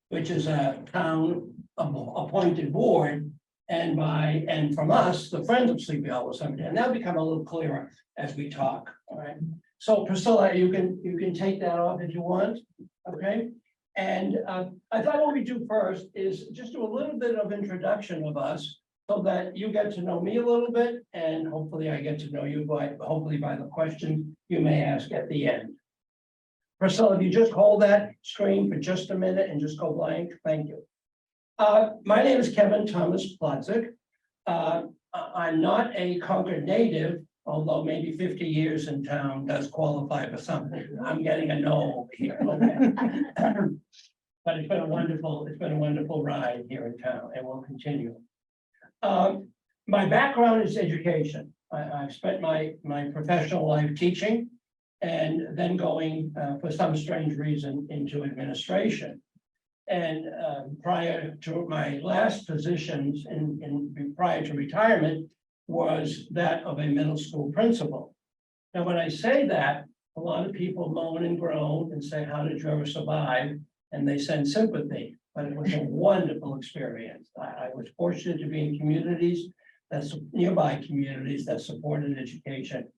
which is a town appointed board, and from us, the Friends of Sleepy Hollow Cemetery, and that'll become a little clearer as we talk, all right? So Priscilla, you can take that off if you want, okay? And I thought what we do first is just do a little bit of introduction of us so that you get to know me a little bit, and hopefully I get to know you hopefully by the question you may ask at the end. Priscilla, if you just hold that screen for just a minute and just go blank, thank you. My name is Kevin Thomas Plotzik. I'm not a Concord native, although maybe 50 years in town does qualify for something. I'm getting a no over here. Okay. But it's been a wonderful ride here in town, and we'll continue. My background is education. I've spent my professional life teaching, and then going for some strange reason into administration. And prior to my last positions prior to retirement was that of a middle school principal. Now, when I say that, a lot of people moan and groan and say, how did you ever survive? And they send sympathy, but it was a wonderful experience. I was fortunate to be in communities, nearby communities that supported education,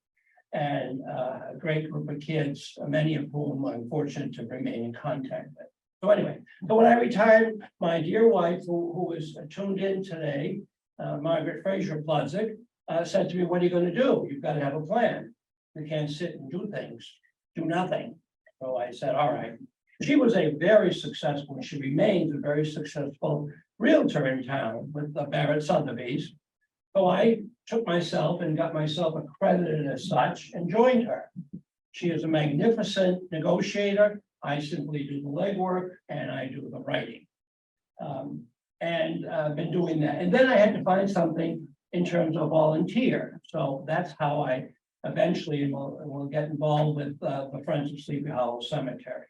and a great group of kids, many of whom I'm fortunate to remain in contact with. So anyway, so when I retired, my dear wife, who is tuned in today, Margaret Fraser Plotzik, said to me, what are you going to do? You've got to have a plan. You can't sit and do nothing. So I said, all right. She was a very successful, she remains a very successful realtor in town with the Barrett Sotheby's. So I took myself and got myself accredited as such and joined her. She is a magnificent negotiator. I simply do the legwork and I do the writing. And I've been doing that. And then I had to find something in terms of volunteer. So that's how I eventually will get involved with the Friends of Sleepy Hollow Cemetery.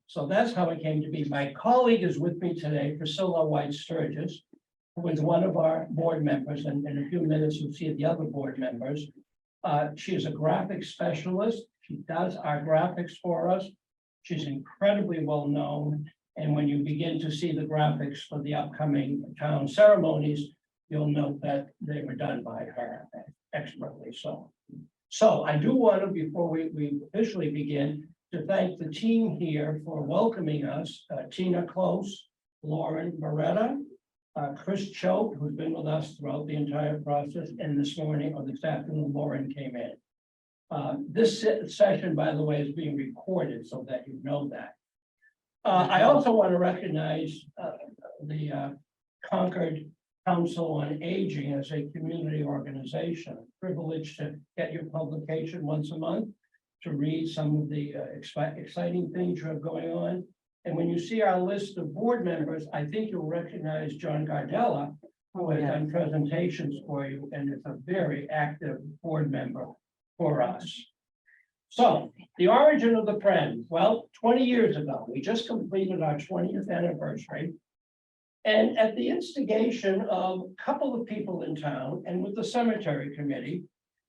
So that's how it came to be. My colleague is with me today, Priscilla White Sturgis, who is one of our board members, and in a few minutes you'll see the other board members. She is a graphic specialist. She does our graphics for us. She's incredibly well known. And when you begin to see the graphics for the upcoming town ceremonies, you'll note that they were done by her expertly. So I do want to, before we officially begin, to thank the team here for welcoming us, Tina Close, Lauren Beretta, Chris Choate, who's been with us throughout the entire process, and this morning or this afternoon, Lauren came in. This session, by the way, is being recorded so that you know that. I also want to recognize the Concord Council on Aging as a community organization. Privileged to get your publication once a month to read some of the exciting things you have going on. And when you see our list of board members, I think you'll recognize John Gardella, who has done presentations for you and is a very active board member for us. So the origin of the Friends, well, 20 years ago, we just completed our 20th anniversary. And at the instigation of a couple of people in town and with the cemetery committee,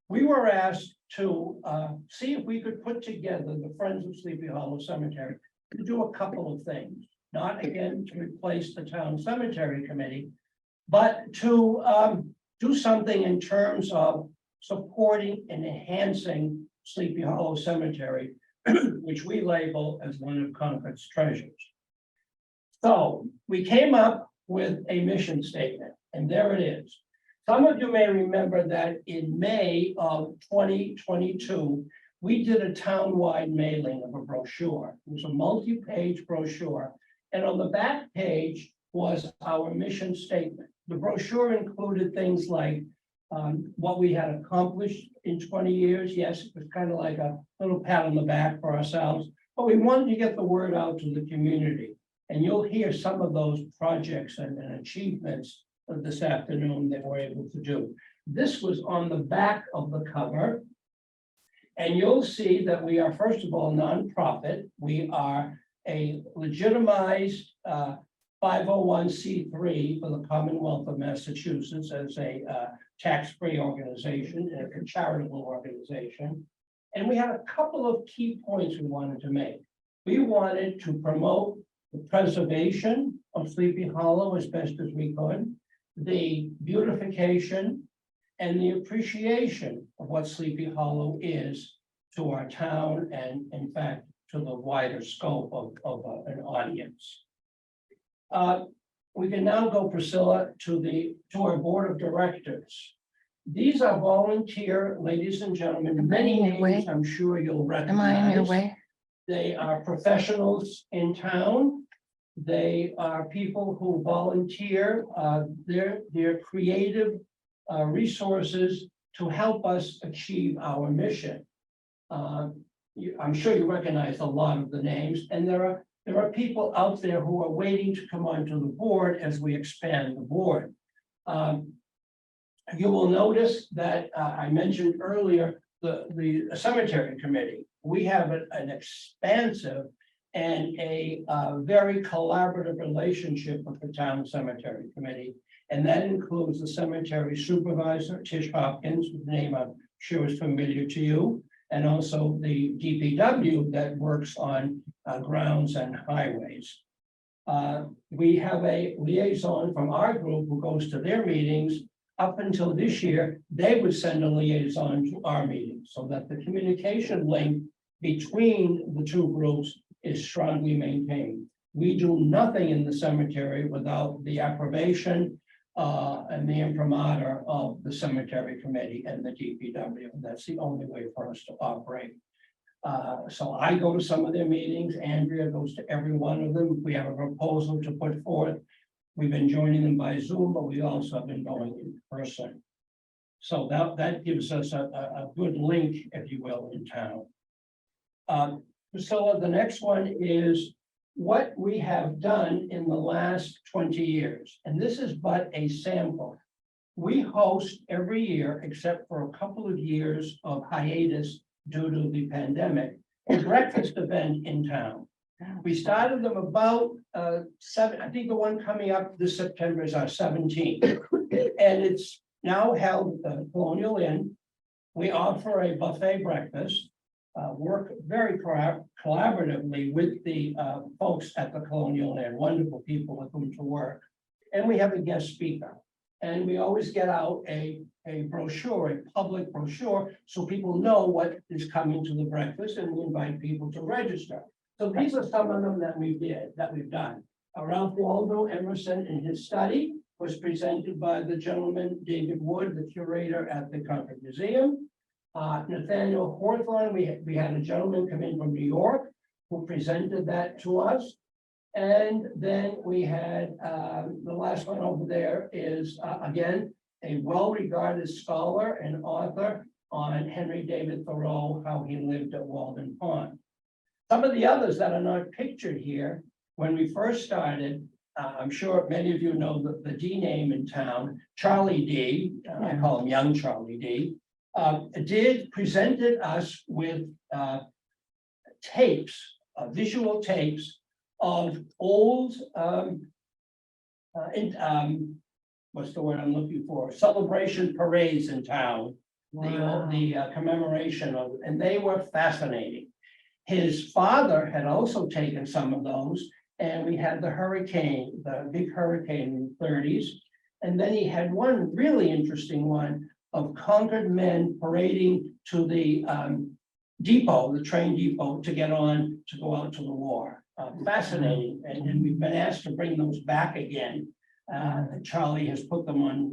we were asked to see if we could put together the Friends of Sleepy Hollow Cemetery to do a couple of things, not again to replace the town cemetery committee, but to do something in terms of supporting and enhancing Sleepy Hollow Cemetery, which we label as one of Concord's treasures. So we came up with a mission statement, and there it is. Some of you may remember that in May of 2022, we did a town-wide mailing of a brochure. It was a multi-page brochure, and on the back page was our mission statement. The brochure included things like what we had accomplished in 20 years. Yes, it was kind of like a little pat on the back for ourselves, but we wanted to get the word out to the community. And you'll hear some of those projects and achievements this afternoon that we're able to do. This was on the back of the cover. And you'll see that we are, first of all, nonprofit. We are a legitimized 501c3 for the Commonwealth of Massachusetts as a tax-free organization and a charitable organization. And we had a couple of key points we wanted to make. We wanted to promote the preservation of Sleepy Hollow as best as we could, the beautification and the appreciation of what Sleepy Hollow is to our town and in fact to the wider scope of an audience. We can now go, Priscilla, to our board of directors. These are volunteer, ladies and gentlemen, many names I'm sure you'll recognize. Am I in your way? They are professionals in town. They are people who volunteer their creative resources to help us achieve our mission. I'm sure you recognize a lot of the names, and there are people out there who are waiting to come onto the board as we expand the board. You will notice that I mentioned earlier the cemetery committee. We have an expansive and a very collaborative relationship with the town cemetery committee. And that includes the cemetery supervisor, Tish Hopkins, whose name I'm sure is familiar to you, and also the DPW that works on grounds and highways. We have a liaison from our group who goes to their meetings. Up until this year, they would send a liaison to our meetings so that the communication link between the two groups is strongly maintained. We do nothing in the cemetery without the approbation and the imprimatur of the cemetery committee and the DPW. That's the only way for us to operate. So I go to some of their meetings. Andrea goes to every one of them. We have a proposal to put forth. We've been joining them by Zoom, but we also have been going in person. So that gives us a good link, if you will, in town. Priscilla, the next one is what we have done in the last 20 years. And this is but a sample. We host every year, except for a couple of years of hiatus due to the pandemic, a breakfast event in town. We started them about I think the one coming up this September is our 17th. And it's now held at the Colonial Inn. We offer a buffet breakfast, work very collaboratively with the folks at the Colonial Inn, wonderful people with whom to work. And we have a guest speaker. And we always get out a brochure, a public brochure, so people know what is coming to the breakfast, and we invite people to register. So these are some of them that we've done. Ralph Waldo Emerson in his study was presented by the gentleman, David Wood, the curator at the Concord Museum. Nathaniel Hawthorne, we had a gentleman come in from New York who presented that to us. And then we had the last one over there is again, a well-regarded scholar and author on Henry David Thoreau, how he lived at Walden Pond. Some of the others that are not pictured here, when we first started, I'm sure many of you know the D name in town, Charlie D, I call him young Charlie D, presented us with tapes, visual tapes of old, what's the word I'm looking for? Celebration parades in town, the commemoration of, and they were fascinating. His father had also taken some of those, and we had the big hurricane in the 30s. And then he had one really interesting one of Concord men parading to the depot, the train depot, to get on to go out to the war. Fascinating, and we've been asked to bring those back again. Charlie has put them on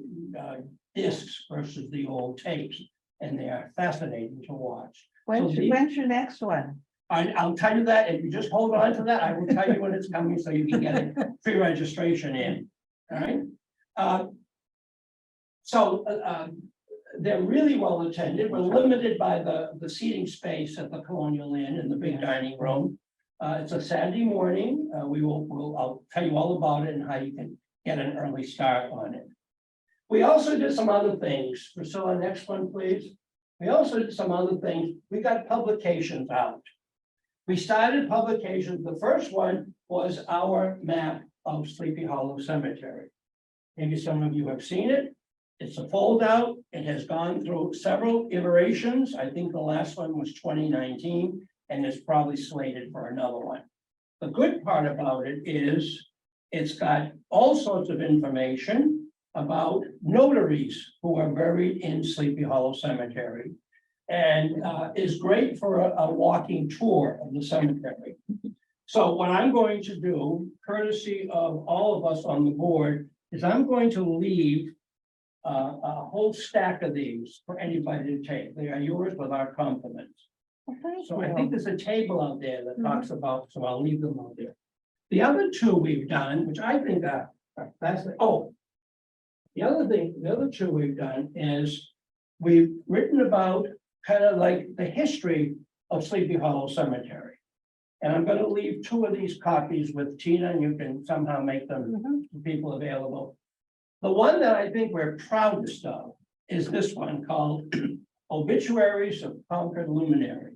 discs versus the old tapes, and they are fascinating to watch. When's your next one? I'll tell you that, if you just hold on to that, I will tell you when it's coming so you can get it pre-registration in, all right? They're really well attended. We're limited by the seating space at the Colonial Inn in the big dining room. It's a Saturday morning. I'll tell you all about it and how you can get an early start on it. We also did some other things. Priscilla, next one, please. We also did some other things. We got publications out. We started publications. The first one was our map of Sleepy Hollow Cemetery. Maybe some of you have seen it. It's a fold out. It has gone through several iterations. I think the last one was 2019, and it's probably slated for another one. The good part about it is it's got all sorts of information about notaries who are buried in Sleepy Hollow Cemetery. And is great for a walking tour of the cemetery. So what I'm going to do, courtesy of all of us on the board, is I'm going to leave a whole stack of these for anybody to take. They are yours with our compliments. So I think there's a table out there that talks about, so I'll leave them out there. The other two we've done, which I think are fascinating. Oh, the other two we've done is we've written about kind of like the history of Sleepy Hollow Cemetery. And I'm going to leave two of these copies with Tina, and you can somehow make them to people available. The one that I think we're proudest of is this one called Obituaries of Concord Luminaries.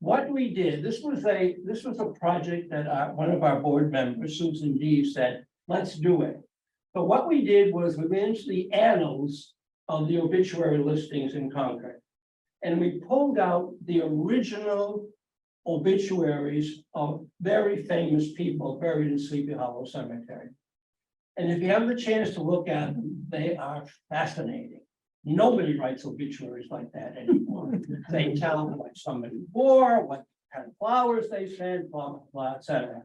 What we did, this was a project that one of our board members, Susan D, said, let's do it. So what we did was we went into the annals of the obituary listings in Concord. And we pulled out the original obituaries of very famous people buried in Sleepy Hollow Cemetery. And if you have the chance to look at them, they are fascinating. Nobody writes obituaries like that anymore. They tell what somebody wore, what kind of flowers they sent, blah, blah, blah, etc.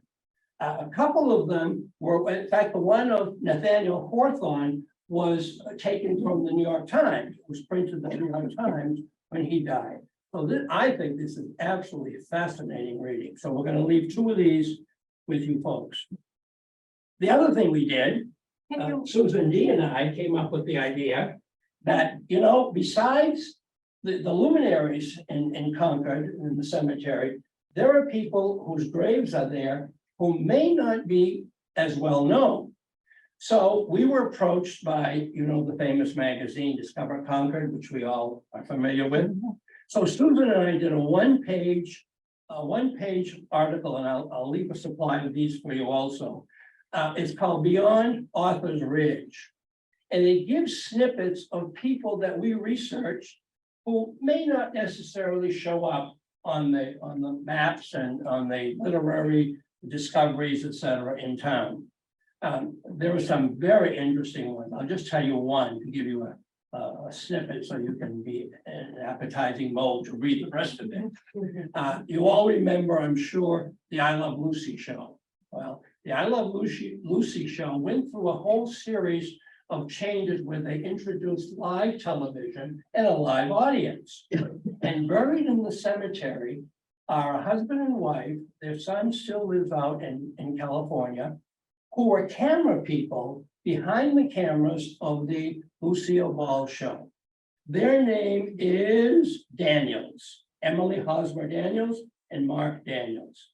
A couple of them were, in fact, the one of Nathaniel Hawthorne was taken from the New York Times. It was printed in the New York Times when he died. So I think this is absolutely fascinating reading. So we're going to leave two of these with you folks. The other thing we did, Susan D and I came up with the idea that, you know, besides the luminaries in Concord, in the cemetery, there are people whose graves are there who may not be as well known. So we were approached by, you know, the famous magazine Discover Concord, which we all are familiar with. So Susan and I did a one-page article, and I'll leave a supply of these for you also. It's called Beyond Author's Ridge. And it gives snippets of people that we researched who may not necessarily show up on the maps and on the literary discoveries, etc., in town. There were some very interesting ones. I'll just tell you one to give you a snippet so you can be in an appetizing mode to read the rest of it. You all remember, I'm sure, the I Love Lucy show. Well, the I Love Lucy show went through a whole series of changes where they introduced live television and a live audience. And buried in the cemetery are a husband and wife. Their son still lives out in California, who were camera people behind the cameras of the Lucille Ball show. Their name is Daniels, Emily Hosmer Daniels and Mark Daniels.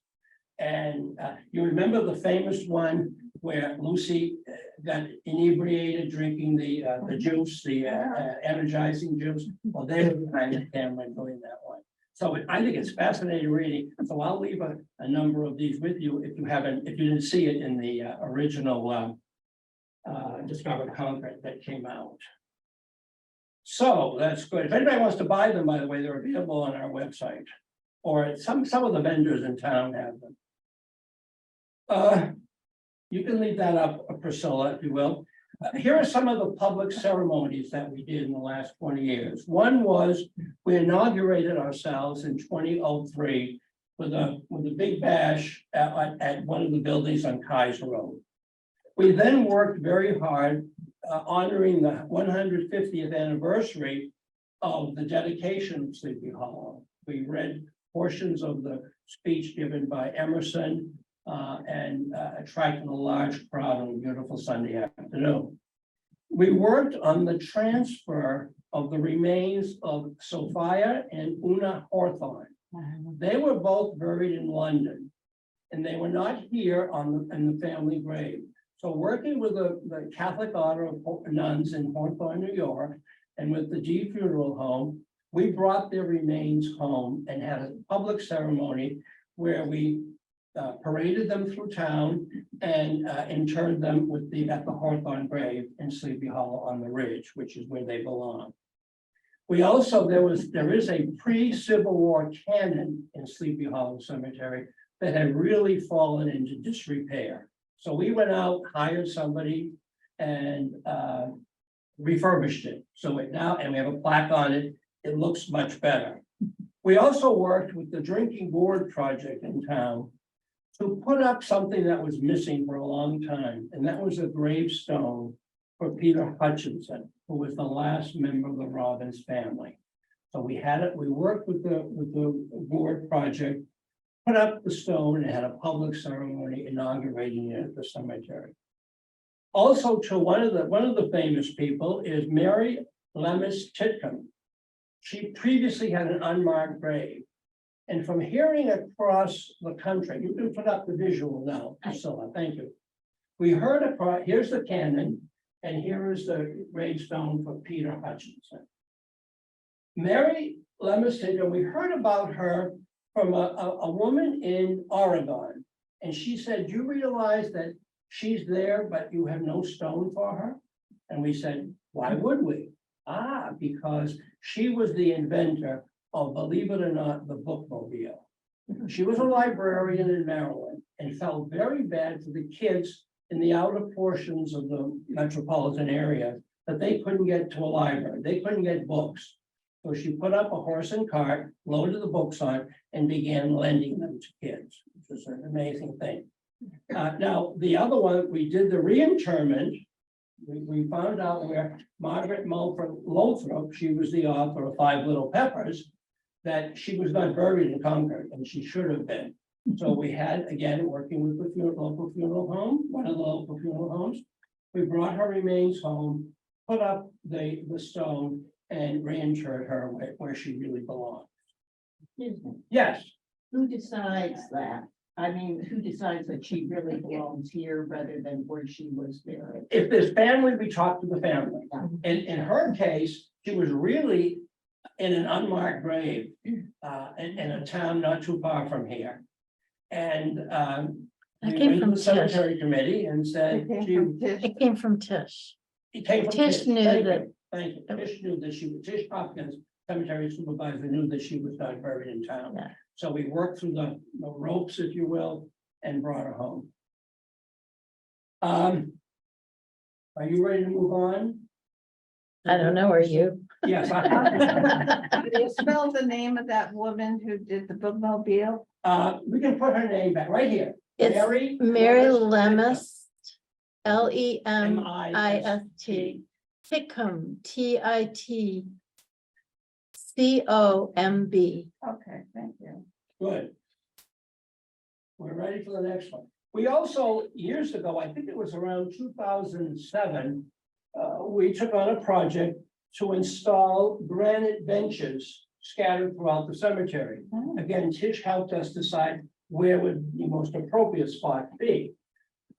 And you remember the famous one where Lucy got inebriated drinking the juice, the energizing juice? Well, they were behind the camera doing that one. So I think it's fascinating reading. So I'll leave a number of these with you if you didn't see it in the original Discover Concord that came out. So that's good. If anybody wants to buy them, by the way, they're available on our website, or some of the vendors in town have them. You can leave that up, Priscilla, if you will. Here are some of the public ceremonies that we did in the last 20 years. One was we inaugurated ourselves in 2003 with a big bash at one of the buildings on Kaiser Road. We then worked very hard honoring the 150th anniversary of the dedication of Sleepy Hollow. We read portions of the speech given by Emerson and attracted a large crowd on a beautiful Sunday afternoon. We worked on the transfer of the remains of Sophia and Una Hawthorne. They were both buried in London, and they were not here in the family grave. So working with the Catholic Order of Nuns in Hawthorne, New York, and with the G Funeral Home, we brought their remains home and had a public ceremony where we paraded them through town and interred them at the Hawthorne grave in Sleepy Hollow on the Ridge, which is where they belong. We also, there is a pre-Civil War canon in Sleepy Hollow Cemetery that had really fallen into disrepair. So we went out, hired somebody and refurbished it. So it now, and we have a plaque on it, it looks much better. We also worked with the drinking board project in town to put up something that was missing for a long time, and that was a gravestone for Peter Hutchinson, who was the last member of the Robbins family. So we had it, we worked with the board project, put up the stone and had a public ceremony inaugurating it at the cemetery. Also, to one of the famous people is Mary Lemus Titcomb. She previously had an unmarked grave. And from hearing across the country, you can put up the visual now, Priscilla, thank you. We heard across, here's the cannon, and here is the gravestone for Peter Hutchinson. Mary Lemus Titcomb, we heard about her from a woman in Oregon. And she said, you realize that she's there, but you have no stone for her? And we said, why would we? Because she was the inventor of, believe it or not, the bookmobile. She was a librarian in Maryland and felt very bad for the kids in the outer portions of the metropolitan area that they couldn't get to a library, they couldn't get books. So she put up a horse and cart, loaded the books on, and began lending them to kids, which was an amazing thing. Now, the other one, we did the reinterment. We found out where Margaret Mulford Lothrop, she was the author of Five Little Peppers, that she was not buried in Concord, and she should have been. So we had, again, working with the local funeral home, one of the local funeral homes. We brought her remains home, put up the stone, and reinterred her where she really belonged. Yes. Who decides that? I mean, who decides that she really belongs here rather than where she was buried? If there's family, we talk to the family. In her case, she was really in an unmarked grave in a town not too far from here. And we went to the cemetery committee and said, It came from Tish. it came from Tish knew Thank that- you. Thank you. Tish knew that Tish Hopkins, cemetery supervisor, knew that she was not buried in town. Yeah. So we worked through the ropes, if you will, and brought her home. Are you ready to move on? I don't know, are you? Yes. Can you spell the name of that woman who did the bookmobile? We can put her name back right here. It's Mary Lemus, Lemist, M-I-S-T. Titcomb, Titcomb. Okay, thank you. Good. We're ready for the next one. We also, years ago, I think it was around 2007, we took on a project to install granite benches scattered throughout the cemetery. Oh. Again, Tish helped us decide where would the most appropriate spot be.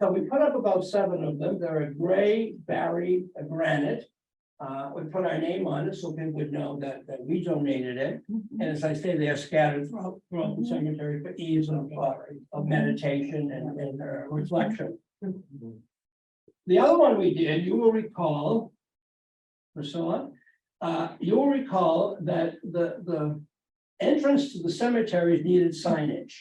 So we put up about 7 of them. They're a gray Barry granite. We put our name on it so people would know that we donated it. And as I say, they are scattered throughout the cemetery for ease of meditation and reflection. The other one we did, you will recall, Priscilla, you will recall that the entrance to the cemeteries needed signage.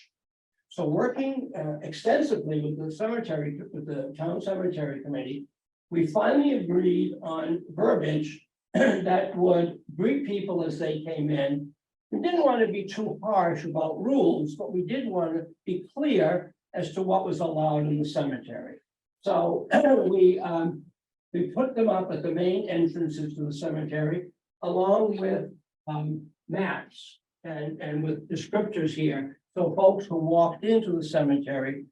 So working extensively with the cemetery, with the town cemetery committee, we finally agreed on verbiage that would greet people as they came in. We didn't want to be too harsh about rules, but we did want to be clear as to what was allowed in the cemetery. So we put them up at the main entrances to the cemetery, along with maps and with descriptors here. So folks who walked into the cemetery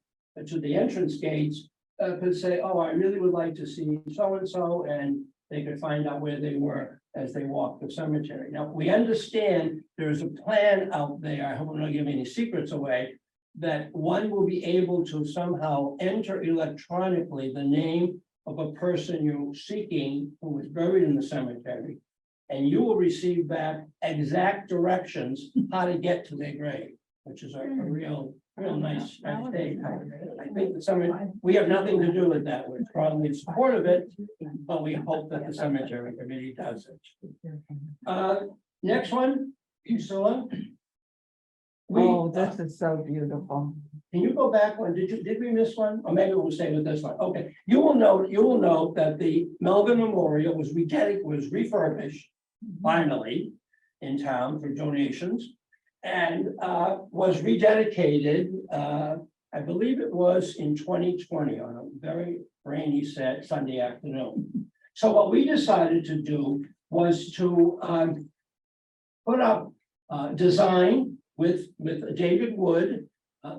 to the entrance gates could say, oh, I really would like to see so-and-so, and they could find out where they were as they walked the cemetery. Now, we understand there's a plan out there, I hope I'm not giving any secrets away, that one will be able to somehow enter electronically the name of a person you're seeking who was buried in the cemetery, and you will receive back exact directions how to get to their grave, which is a real nice thing. I think that we have nothing to do with that. We're strongly in support of it, but we hope that the cemetery committee does it. Next one, Priscilla. Oh, this is so beautiful. can you go back one? Did we miss one? Or maybe we'll stay with this one. Okay, you will note that the Melvin Memorial was refurbished finally in town for donations. And was rededicated, I believe it was in 2020 on a very rainy Sunday afternoon. So what we decided to do was to put up design with David Wood,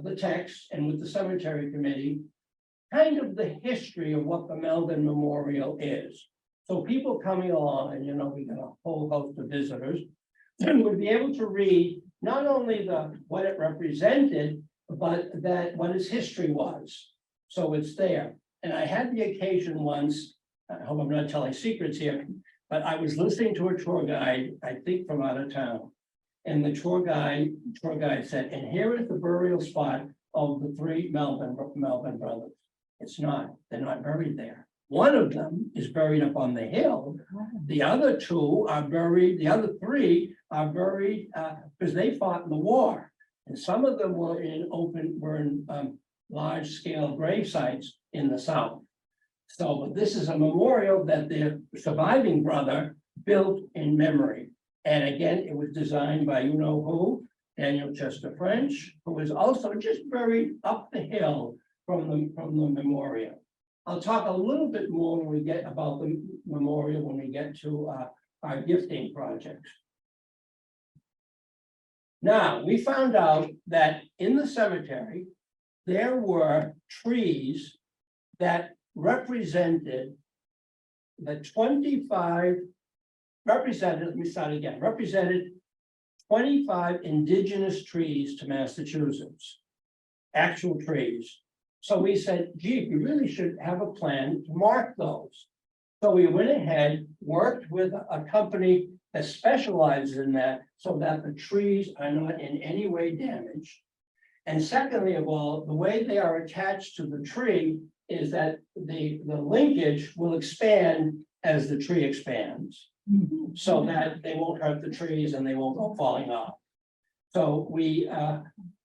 the text, and with the cemetery committee, kind of the history of what the Melvin Memorial is. So people coming along, and we got a whole host of visitors, would be able to read not only what it represented, but what its history was. So it's there. And I had the occasion once, I hope I'm not telling secrets here, but I was listening to a tour guide, I think from out of town. And the tour guide said, and here is the burial spot of the three Melvin brothers. It's not, they're not buried there. One of them is buried up on the hill. The other two are buried, the other three are buried because they fought in the war. And some of them were in large scale grave sites in the South. So, but this is a memorial that their surviving brother built in memory. And again, it was designed by who, Daniel Chester French, who was also just buried up the hill from the memorial. I'll talk a little bit more when we get about the memorial, when we get to our gifting projects. Now, we found out that in the cemetery, there were trees that represented represented 25 indigenous trees to Massachusetts, actual trees. So we said, gee, we really should have a plan to mark those. So we went ahead, worked with a company that specializes in that so that the trees are not in any way damaged. And secondly of all, the way they are attached to the tree is that the linkage will expand as the tree expands, so that they won't hurt the trees and they won't go falling off. So we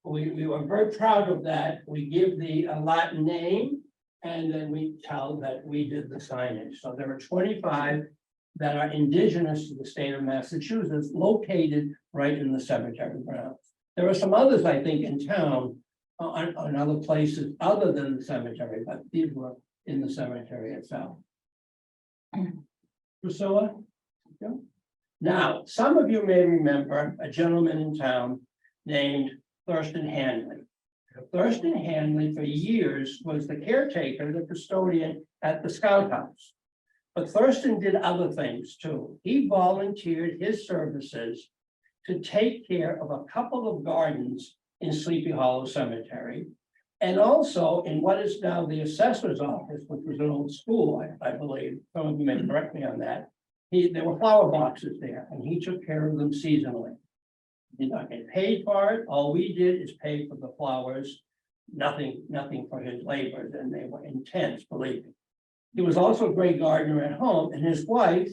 were very proud of that. We give the Latin name, and then we tell that we did the signage. So there are 25 that are indigenous to the state of Massachusetts, located right in the cemetery grounds. There are some others, I think, in town on other places other than the cemetery, but these were in the cemetery itself. Priscilla? Yeah. Now, some of you may remember a gentleman in town named Thurston Hanley. Thurston Hanley for years was the caretaker, the custodian at the Scout House. But Thurston did other things too. He volunteered his services to take care of a couple of gardens in Sleepy Hollow Cemetery, and also in what is now the assessor's office, which was an old school, I believe. Some of you may correct me on that. There were flower boxes there, and he took care of them seasonally. He did not get paid for it. All we did is pay for the flowers, nothing for his labor, and they were intense, believe me. He was also a great gardener at home, and his wife,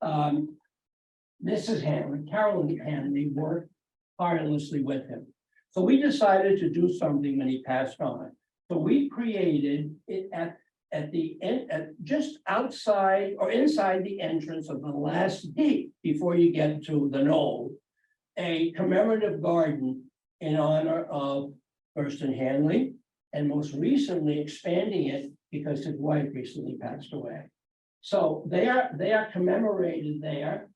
Mrs. Hanley, Carolyn Hanley, worked tirelessly with him. So we decided to do something when he passed on. So we created it at the end, just outside or inside the entrance of the last gate before you get to the knoll, a commemorative garden in honor of Thurston Hanley, and most recently expanding it because his wife recently passed away. So they are commemorated there.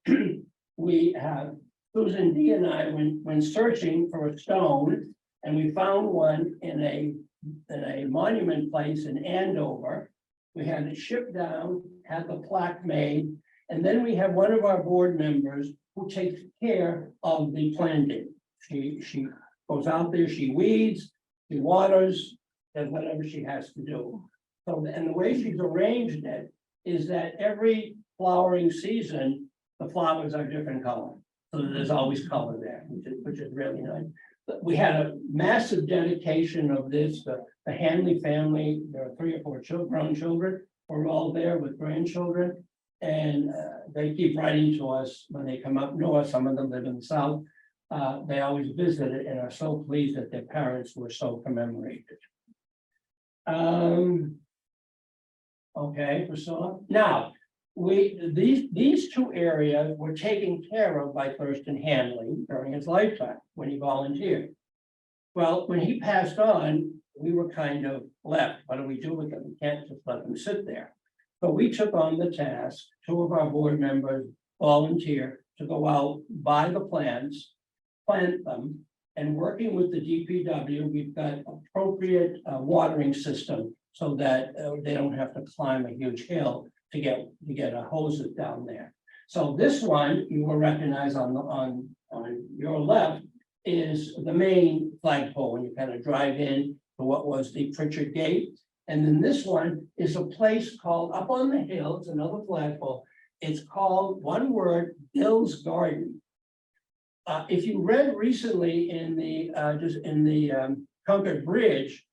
We have Susan D and I when searching for a stone, and we found one in a monument place in Andover. We had it shipped down, had the plaque made, and then we have one of our board members who takes care of the planting. She goes out there, she weeds, she waters, does whatever she has to do. So, and the way she's arranged it is that every flowering season, the flowers are different color. So there's always color there, which is really nice. But we had a massive dedication of this, the Hanley family. There are 3 or 4 grown children. We're all there with grandchildren. And they keep writing to us when they come up north. Some of them live in the south. they always visited and are so pleased that their parents were so commemorated. Okay, Priscilla, now, these two areas were taken care of by Thurston Hanley during his lifetime, when he volunteered. Well, when he passed on, we were kind of left, what do we do with them? We can't just let them sit there. So we took on the task, two of our board members volunteered to go out, buy the plants, plant them, and working with the DPW, we've got appropriate watering system so that they don't have to climb a huge hill to get a hoses down there. So this one, you will recognize on your left, is the main flagpole when you kind of drive in to what was the Pritchard Gate. And then this one is a place called up on the hill, it's another flagpole. It's called, one word, Bill's Garden. If you read recently in the Concord Bridge,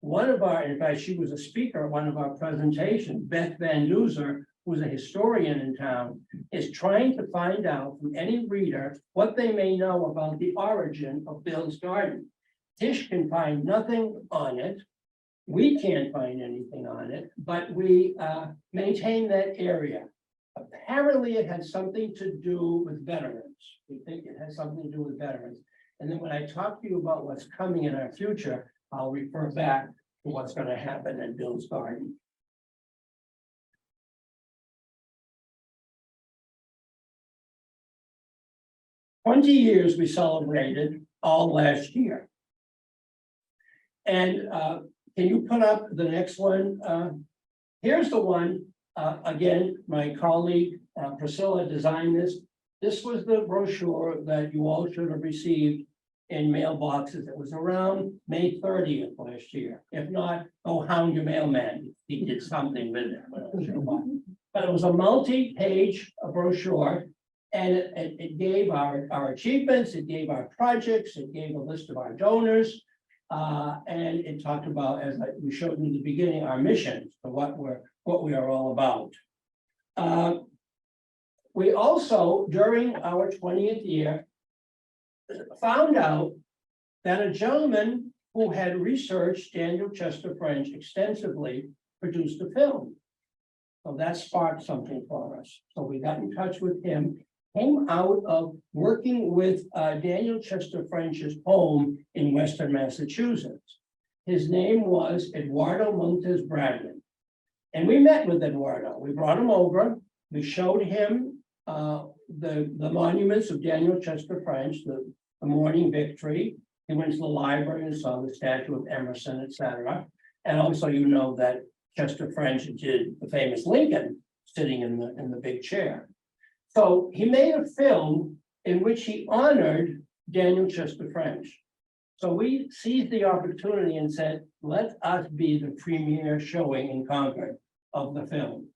one of our, in fact, she was a speaker at one of our presentations, Beth Van Duzer, who's a historian in town, is trying to find out from any reader what they may know about the origin of Bill's Garden. Tish can find nothing on it. We can't find anything on it, but we maintain that area. Apparently, it had something to do with veterans. We think it has something to do with veterans. And then when I talk to you about what's coming in our future, I'll refer back to what's going to happen at Bill's Garden. "20 years we celebrated all last year. And can you put up the next one? Here's the one. Again, my colleague Priscilla designed this. This was the brochure that you all should have received in mailboxes. It was around May 30th last year. If not, go hound your mailman. He did something with it. I'm not sure what. But it was a multi-page brochure, and it gave our achievements, it gave our projects, it gave a list of our donors. And it talked about, as we showed in the beginning, our missions, so what we are all about. We also, during our 20th year, found out that a gentleman who had researched Daniel Chester French extensively produced a film. So that sparked something for us. So we got in touch with him, came out of working with Daniel Chester French's home in Western Massachusetts. His name was Eduardo Montes Bradley. And we met with Eduardo. We brought him over. We showed him the monuments of Daniel Chester French, the Morning Victory. He went to the library and saw the statue of Emerson, etc. And also, you know that Chester French did the famous Lincoln sitting in the big chair. So he made a film in which he honored Daniel Chester French. So we seized the opportunity and said, let us be the premiere showing in Concord of the film.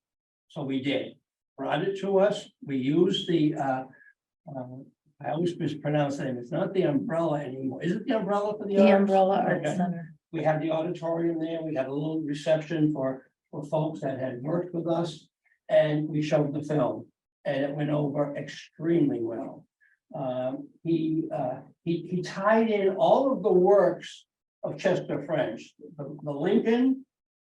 So we did. Brought it to us. We used the, I always mispronounce the name. It's not the umbrella anymore. Is it the umbrella for the The arts? Umbrella Art Okay. Center. We had the auditorium there. We had a little reception for folks that had worked with us. And we showed the film. And it went over extremely well. He tied in all of the works of Chester French, the Lincoln,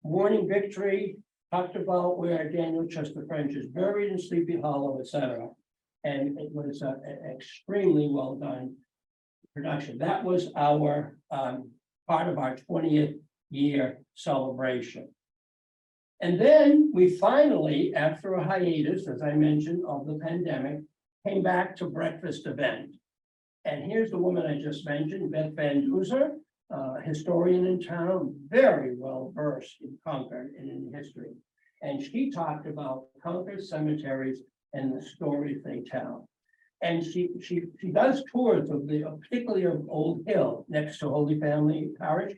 Morning Victory, talked about where Daniel Chester French is buried in Sleepy Hollow, etc. And it was an extremely well done production. That was our part of our 20th year celebration. And then we finally, after a hiatus, as I mentioned, of the pandemic, came back to breakfast event. And here's the woman I just mentioned, Beth Van Duzer, historian in town, very well versed in Concord and in history. And she talked about Concord cemeteries and the stories they tell. And she does tours of particularly of Old Hill next to Holy Family Parish.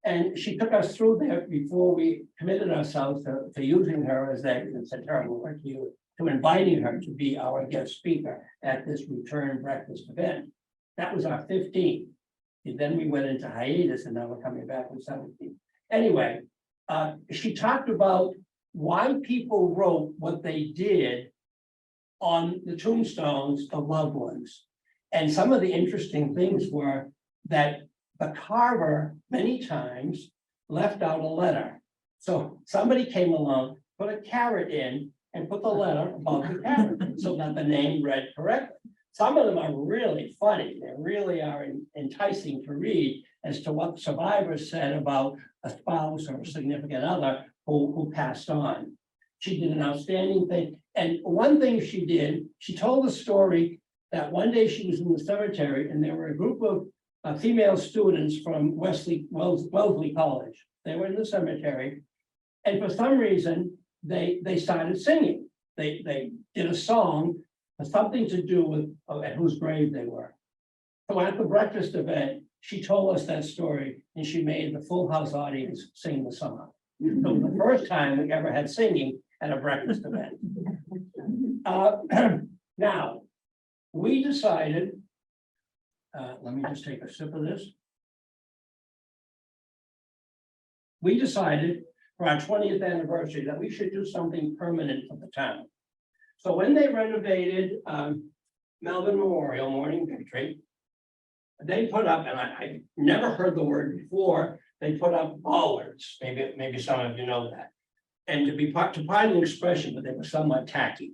And she took us through there before we committed ourselves to using her as it's a terrible word to use, to inviting her to be our guest speaker at this return breakfast event. That was our 15th. And then we went into hiatus and now we're coming back with 17. Anyway, she talked about why people wrote what they did on the tombstones of loved ones. And some of the interesting things were that the carver many times left out a letter. So somebody came along, put a carrot in and put the letter above the carrot so that the name read correctly. Some of them are really funny. They really are enticing to read as to what survivors said about a spouse or a significant other who passed on. She did an outstanding thing. And one thing she did, she told the story that one day she was in the cemetery and there were a group of female students from Wellesley College. They were in the cemetery. And for some reason, they started singing. They did a song, something to do with at whose grave they were. So at the breakfast event, she told us that story and she made the full house audience sing the song. So the first time we ever had singing at a breakfast event. Now, we decided, let me just take a sip of this. We decided for our 20th anniversary that we should do something permanent for the town. So when they renovated Melvin Memorial Morning Victory, they put up, and I never heard the word before, they put up bollards. Maybe some of you know that. And to pardon the expression, but they were somewhat tacky.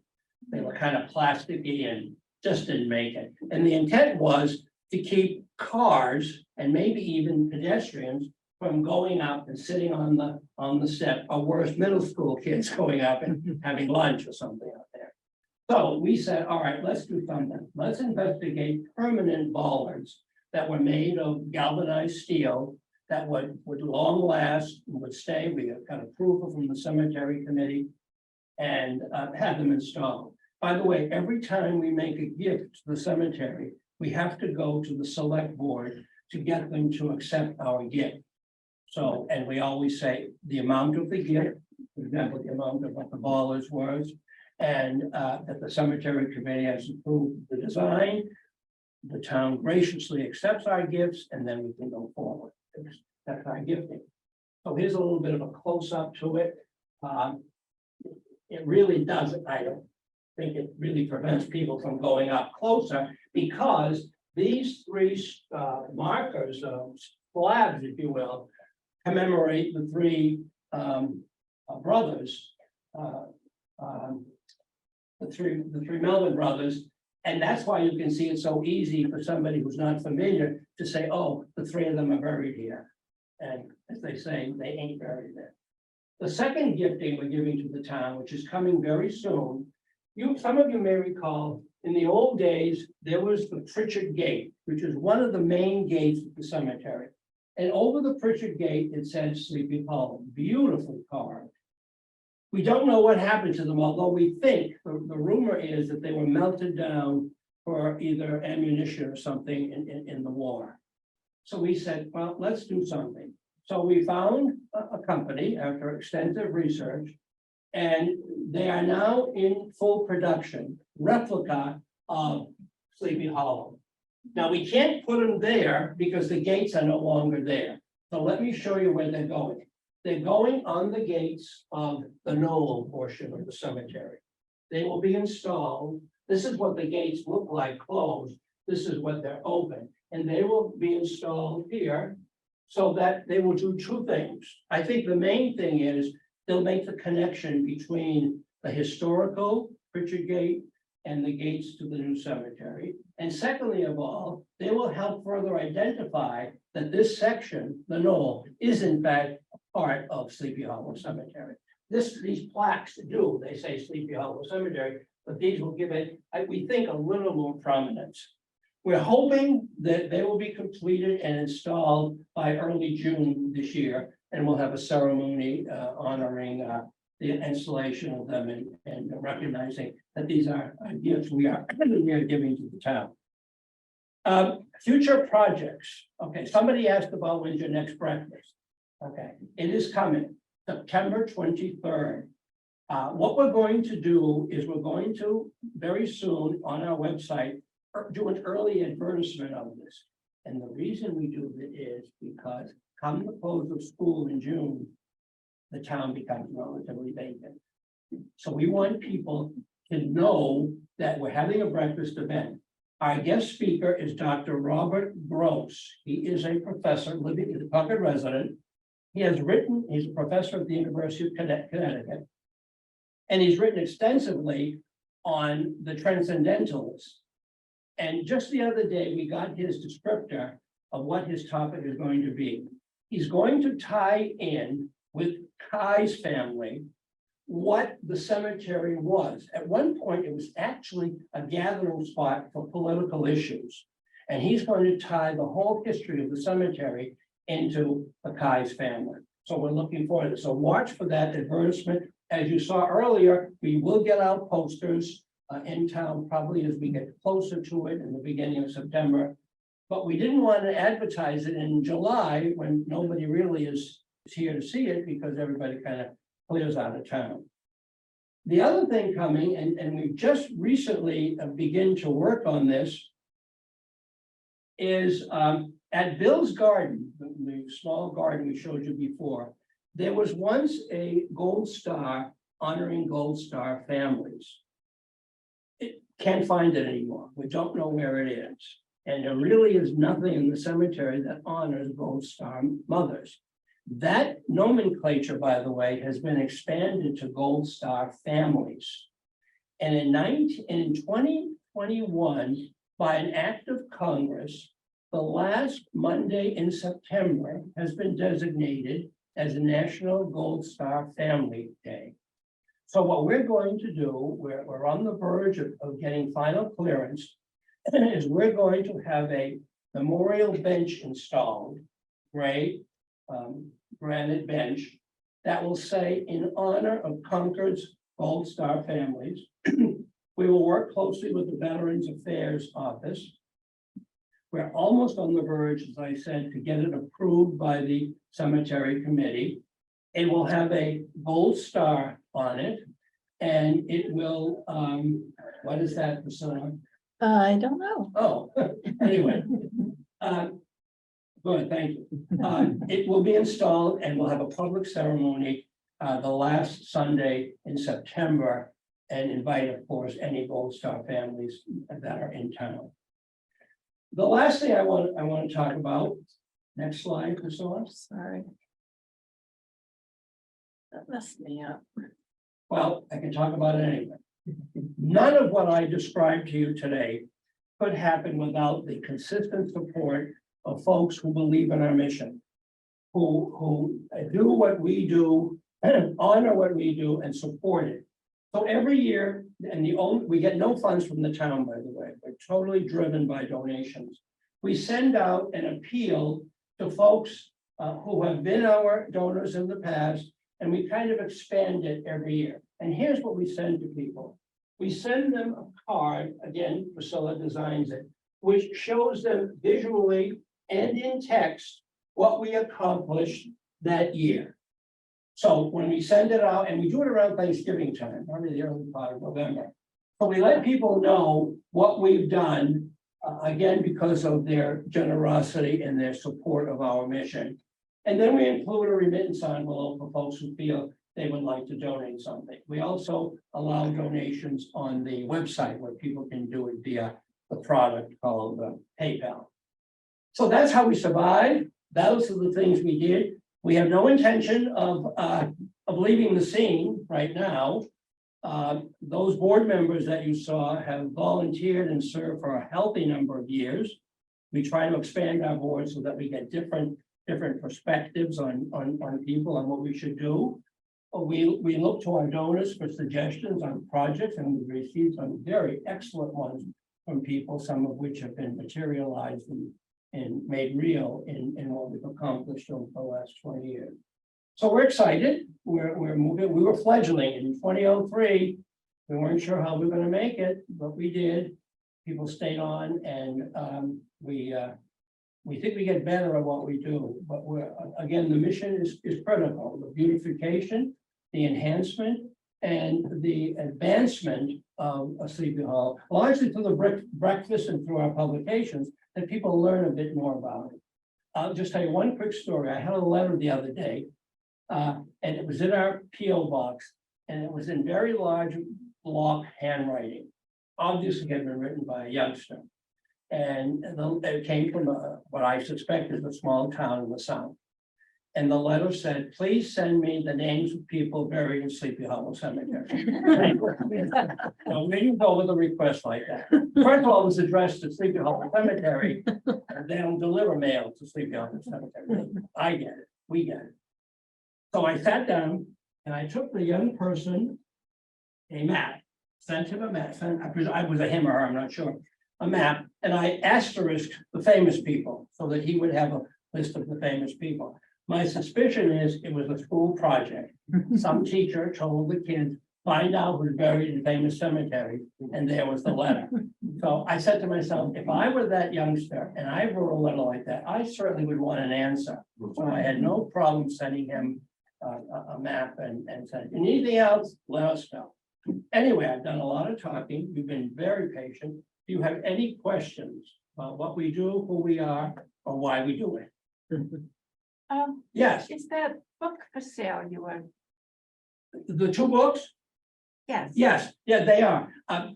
They were kind of plasticky and just didn't make it. And the intent was to keep cars and maybe even pedestrians from going up and sitting on the step, or worse, middle school kids going up and having lunch or something out there. So we said, all right, let's do something. Let's investigate permanent bollards that were made of galvanized steel that would long last, would stay. We got approval from the cemetery committee and had them installed. By the way, every time we make a gift to the cemetery, we have to go to the select board to get them to accept our gift. So, and we always say the amount of the gift, for example, the amount of what the bollards was, and that the cemetery committee has approved the design. The town graciously accepts our gifts, and then we can go forward. That's our gifting. So here's a little bit of a close-up to it. It really doesn't, I don't think it really prevents people from going up closer, because these three markers, slabs, if you will, commemorate the three brothers, the three Melvin brothers. And that's why you can see it's so easy for somebody who's not familiar to say, oh, the three of them are buried here. And as they say, they ain't buried there. The second gifting we're giving to the town, which is coming very soon, some of you may recall, in the old days, there was the Pritchard Gate, which is one of the main gates of the cemetery. And over the Pritchard Gate, it said Sleepy Hollow, beautifully carved. We don't know what happened to them, although we think the rumor is that they were melted down for either ammunition or something in the war. So we said, well, let's do something. So we found a company after extensive research, and they are now in full production, replica of Sleepy Hollow. Now, we can't put them there because the gates are no longer there. So let me show you where they're going. They're going on the gates of the knoll portion of the cemetery. They will be installed. This is what the gates look like closed. This is what they're open. And they will be installed here so that they will do two things. I think the main thing is they'll make the connection between the historical Pritchard Gate and the gates to the new cemetery. And secondly of all, they will help further identify that this section, the knoll, is in fact part of Sleepy Hollow Cemetery. These plaques do, they say Sleepy Hollow Cemetery, but these will give it, we think, a little more prominence. We're hoping that they will be completed and installed by early June this year, and we'll have a ceremony honoring the installation of them and recognizing that these are gifts we are giving to the town. Future projects. Okay, somebody asked about when's your next breakfast. Okay, it is coming, September 23rd. What we're going to do is we're going to very soon on our website do an early advertisement of this. And the reason we do it is because come the close of school in June, the town becomes relatively vacant. So we want people to know that we're having a breakfast event. Our guest speaker is Dr. Robert Gross. He is a professor living in the Concord resident. He's a professor at the University of Connecticut. And he's written extensively on the transcendentalists. And just the other day, we got his descriptor of what his topic is going to be. He's going to tie in with Kai's family what the cemetery was. At one point, it was actually a gathering spot for political issues. And he's going to tie the whole history of the cemetery into the Kai's family. So we're looking forward to it. So watch for that advertisement. As you saw earlier, we will get out posters in town probably as we get closer to it in the beginning of September. But we didn't want to advertise it in July when nobody really is here to see it because everybody kind of clears out of town. The other thing coming, and we've just recently begin to work on this, is at Bill's Garden, the small garden we showed you before, there was once a gold star honoring gold star families. It can't find it anymore. We don't know where it is. And there really is nothing in the cemetery that honors gold star mothers. That nomenclature, by the way, has been expanded to gold star families. And in 2021, by an act of Congress, the last Monday in September has been designated as a National Gold Star Family Day. So what we're going to do, we're on the verge of getting final clearance, is we're going to have a memorial bench installed, gray granite bench, that will say in honor of Concord's Gold Star families. We will work closely with the Veterans Affairs Office. We're almost on the verge, as I said, to get it approved by the cemetery committee. It will have a gold star on it, and it will, what is that, Priscilla? I don't know. Oh, anyway. Good, thank you. It will be installed and we'll have a public ceremony the last Sunday in September and invite, of course, any Gold Star families that are in town. The last thing I want to talk about, next slide, Priscilla. Sorry. That messed me up. Well, I can talk about it anyway. None of what I described to you today could happen without the consistent support of folks who believe in our mission, who do what we do, honor what we do, and support it. So every year, and we get no funds from the town, by the way, we're totally driven by donations. We send out an appeal to folks who have been our donors in the past, and we kind of expand it every year. And here's what we send to people. We send them a card, again, Priscilla designs it, which shows them visually and in text what we accomplished that year. So when we send it out, and we do it around Thanksgiving time, probably the early part of November. So we let people know what we've done, again, because of their generosity and their support of our mission. And then we include a remittance envelope for folks who feel they would like to donate something. We also allow donations on the website where people can do it via the product called PayPal. So that's how we survive. Those are the things we did. We have no intention of leaving the scene right now. Those board members that you saw have volunteered and served for a healthy number of years. We try to expand our board so that we get different perspectives on people and what we should do. We look to our donors for suggestions on projects, and we've received some very excellent ones from people, some of which have been materialized and made real in what we've accomplished over the last 20 years. So we're excited. We're moving. We were fledgling in 2003. We weren't sure how we were going to make it, but we did. People stayed on, and we think we get better at what we do. But again, the mission is critical: the beautification, the enhancement, and the advancement of a Sleepy Hollow, largely through the breakfast and through our publications, that people learn a bit more about it. I'll just tell you one quick story. I had a letter the other day, and it was in our P.O. box, and it was in very large block handwriting. Obviously had been written by a youngster. And it came from what I suspect is a small town in the south. And the letter said, please send me the names of people buried in Sleepy Hollow Cemetery. So when you go with a request like that, first of all, it was addressed to Sleepy Hollow Cemetery, and they don't deliver mail to Sleepy Hollow Cemetery. I get it, we get it. So I sat down and I took the young person a map, sent him a map, I was a him or her, I'm not sure, a map, and I asterisked the famous people so that he would have a list of the famous people. My suspicion is it was a school project. Some teacher told the kids, find out who's buried in famous cemetery, and there was the letter. So I said to myself, if I were that youngster and I wrote a letter like that, I certainly would want an answer. So I had no problem sending him a map and said, anything else, let us know. Anyway, I've done a lot of talking. You've been very patient. Do you have any questions about what we do, who we are, or why we do it? Yes, Is that book for sale you were? the two books? Yes. Yes, yeah, they are.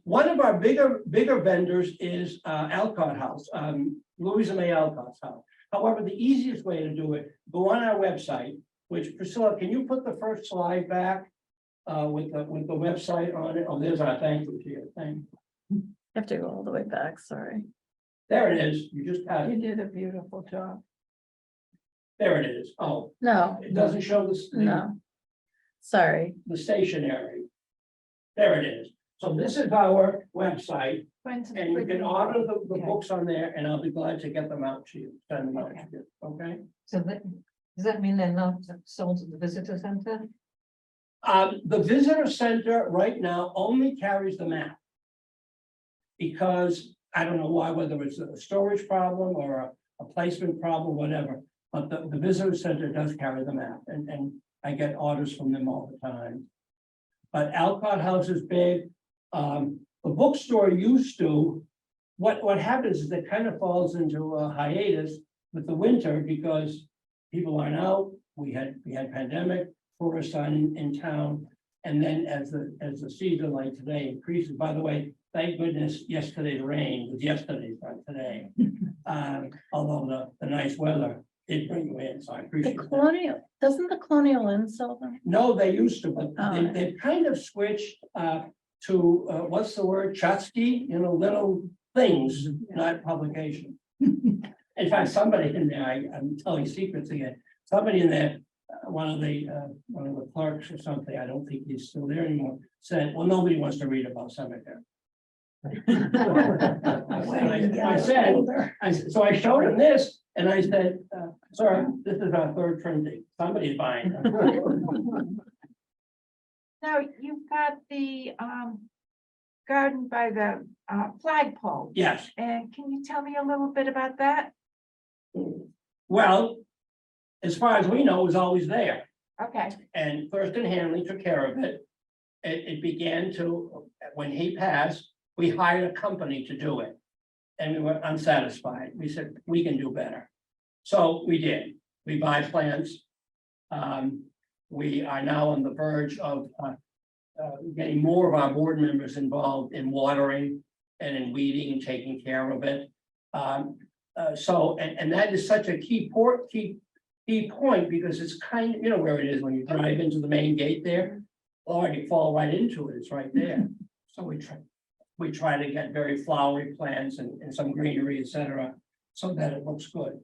One of our bigger vendors is Alcott House, Louisa May Alcott's house. However, the easiest way to do it, go on our website, which Priscilla, can you put the first slide back? With the website on it. Oh, there's our thank you to you. Thank you. Have to go all the way back, sorry. There it is. You just had You it. did a beautiful job. There it is. Oh, No, it doesn't show no. Sorry. the stationery. There it is. So this is our website, and you can order the books on there, and I'll be glad to get them out to you, send them out to you, okay? So that, does that mean they're not sold at the visitor center? The visitor center right now only carries the map. Because I don't know why, whether it's a storage problem or a placement problem, whatever, but the visitor center does carry the map, and I get orders from them all the time. But Alcott House is big. The bookstore used to, what happens is it kind of falls into a hiatus with the winter because people aren't out. We had pandemic, tourists in town. And then as the season like today increases, by the way, thank goodness yesterday's rain was yesterday's, not today. Although the nice weather did bring you in, so I The appreciate that. Colonial, doesn't the Colonial Inn sell them? No, they used to, but Oh. they've kind of switched to what's the word, Chatsky, little things, not publication. In fact, somebody in there, I'm telling secrets again, somebody in there, one of the clerks or something, I don't think he's still there anymore, said, well, nobody wants to read about cemetery. So I showed him this, and I said, sir, this is our third printing, somebody's buying it. Now, you've got the garden by the flagpole. Yes, And can you tell me a little bit about that? well, as far as we know, it was always there. Okay, And Thurston Hanley took care of it. It began to, when he passed, we hired a company to do it. And we were unsatisfied. We said, we can do better. So we did. We buy plants. We are now on the verge of getting more of our board members involved in watering and in weeding and taking care of it. So that is such a key point, because it's kind of, where it is when you drive into the main gate there, or you fall right into it, it's right there. So we try to get very flowery plants and some greenery, etc., so that it looks good.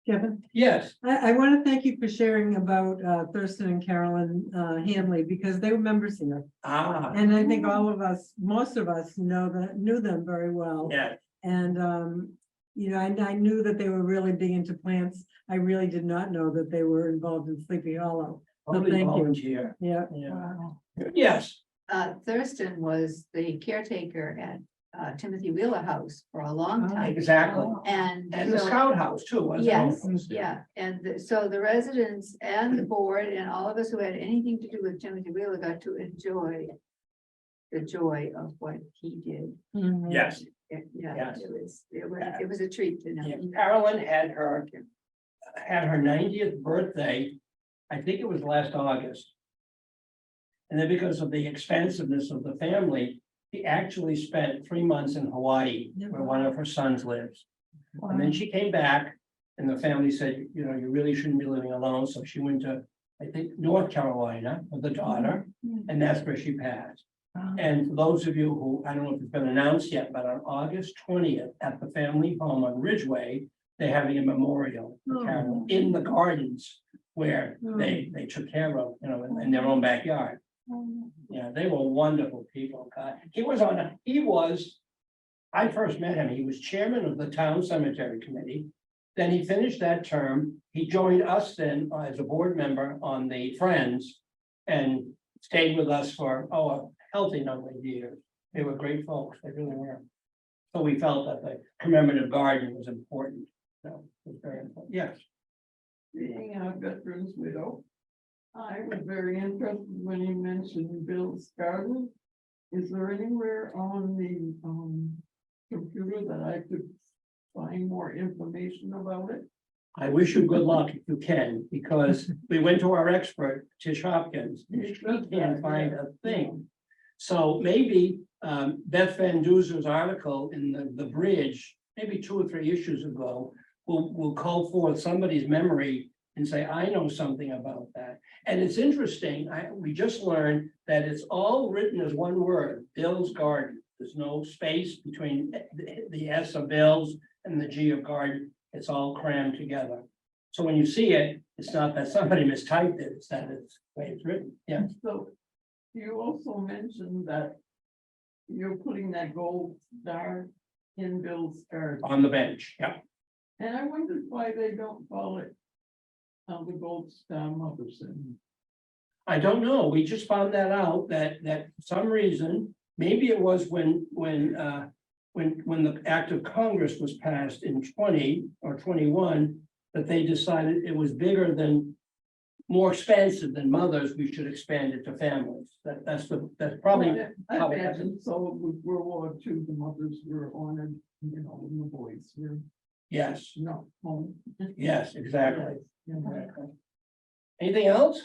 Kevin, Yes, I want to thank you for sharing about Thurston and Carolyn Hanley, because they were members here. And I think all of us, most of us knew them very well. yeah, And, I knew that they were really big into plants. I really did not know that they were involved in Sleepy Hollow. totally thank you. volunteer. Yeah. Yeah. Yes, Thurston was the caretaker at Timothy Wheeler House for a long time. exactly. And And the so- Scout House too, wasn't it? Yes, yeah, and so the residents and the board and all of us who had anything to do with Timothy Wheeler got to enjoy the joy of what he did. Mhm. Yes. Yeah, Yes. it was a treat to know. Yeah, Carolyn had her 90th birthday, I think it was last August. And then because of the expansiveness of the family, She actually spent 3 months in Hawaii, where one of her sons lives. And then she came back and the family said, you know, you really shouldn't be living alone. So she went to, I think, North Carolina with the daughter, and that's where she passed. And for those of you who, I don't know if it's been announced yet, but on August 20th at the family home on Ridgeway, they're having a memorial for Carol in the gardens where they took care of, you know, in their own backyard. Yeah, they were wonderful people. God, I first met him, he was chairman of the town cemetery committee. Then he finished that term, he joined us then as a board member on the Friends. And stayed with us for, a healthy number of years. They were great folks, they really were. So we felt that the commemorative garden was important. So it was very important, yes. Being a veteran's widow, I was very interested when you mentioned Bill's garden. Is there anywhere on the computer that I could find more information about it? I wish you good luck if you can, because we went to our expert, Tish Hopkins, and she can't find a thing. So maybe Beth Van Duser's article in the Bridge, maybe 2 or 3 issues ago, will call forth somebody's memory and say, I know something about that. And it's interesting, we just learned that it's all written as one word, Bill's Garden. There's no space between the S of Bill's and the G of Garden. It's all crammed together. So when you see it, it's not that somebody mistyped it, it's that it's the way it's written, yeah. So you also mentioned that you're putting that gold star in Bill's garden. On the bench, yeah. And I wondered why they don't call it the gold star Motherson. I don't know, we just found that out, that for some reason, maybe it was when the act of Congress was passed in 20 or 21, that they decided it was bigger than, more expensive than mothers, we should expand it to families. That's probably. I how it imagine so with World War II, the mothers were honored, you know, and the boys were Yes, not home. yes, exactly. Yeah. Exactly. Anything else?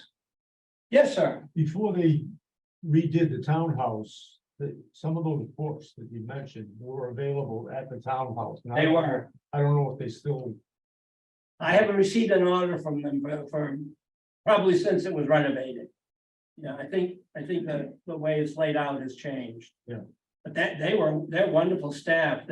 Yes, sir. Before they redid the townhouse, some of those books that you mentioned were available at the townhouse. Now, They were. I don't know if they still, I haven't received an order from them for probably since it was renovated. Yeah, I think that the way it's laid out has changed. Yeah. But they're wonderful staff.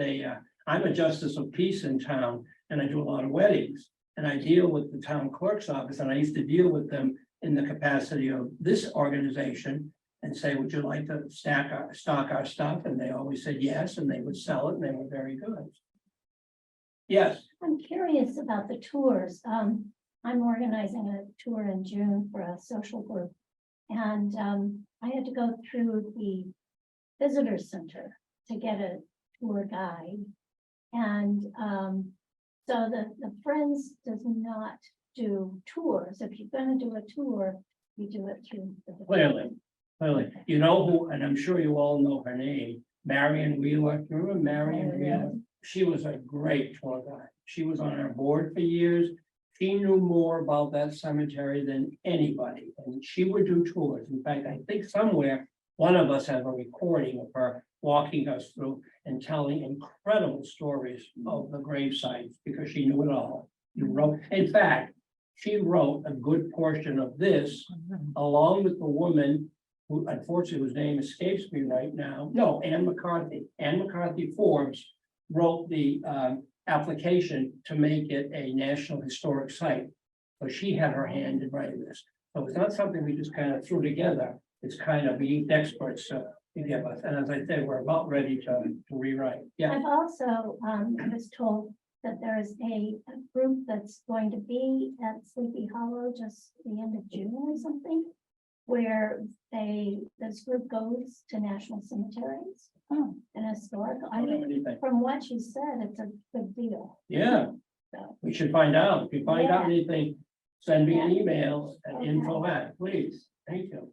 I'm a justice of peace in town and I do a lot of weddings. And I deal with the town clerk's office and I used to deal with them in the capacity of this organization. And say, would you like to stock our stuff? And they always said yes, and they would sell it, and they were very good. Yes, I'm curious about the tours. I'm organizing a tour in June for a social group. And I had to go through the visitor center to get a tour guide. And so the Friends does not do tours. If you're gonna do a tour, you do it through. clearly. You know who, and I'm sure you all know her name, Marion Wheeler. Do you remember Marion Wheeler? She was a great tour guide. She was on our board for years. She knew more about that cemetery than anybody, and she would do tours. In fact, I think somewhere, one of us have a recording of her walking us through and telling incredible stories of the grave sites, because she knew it all. In fact, she wrote a good portion of this, along with the woman who unfortunately whose name escapes me right now. No, Ann McCarthy. Ann McCarthy Forbes wrote the application to make it a National Historic Site. So she had her hand in writing this. So it's not something we just kind of threw together. It's kind of, we need experts to give us. And as I say, we're about ready to rewrite. Yeah, I've also, I was told that there is a group that's going to be at Sleepy Hollow just the end of June or something, where this group goes to national cemeteries and historical. I mean, from what you said, it's a good deal. yeah, So, we should find out. If you find out Yeah. anything, send me an Yeah. email at Okay. info@, please. Thank you.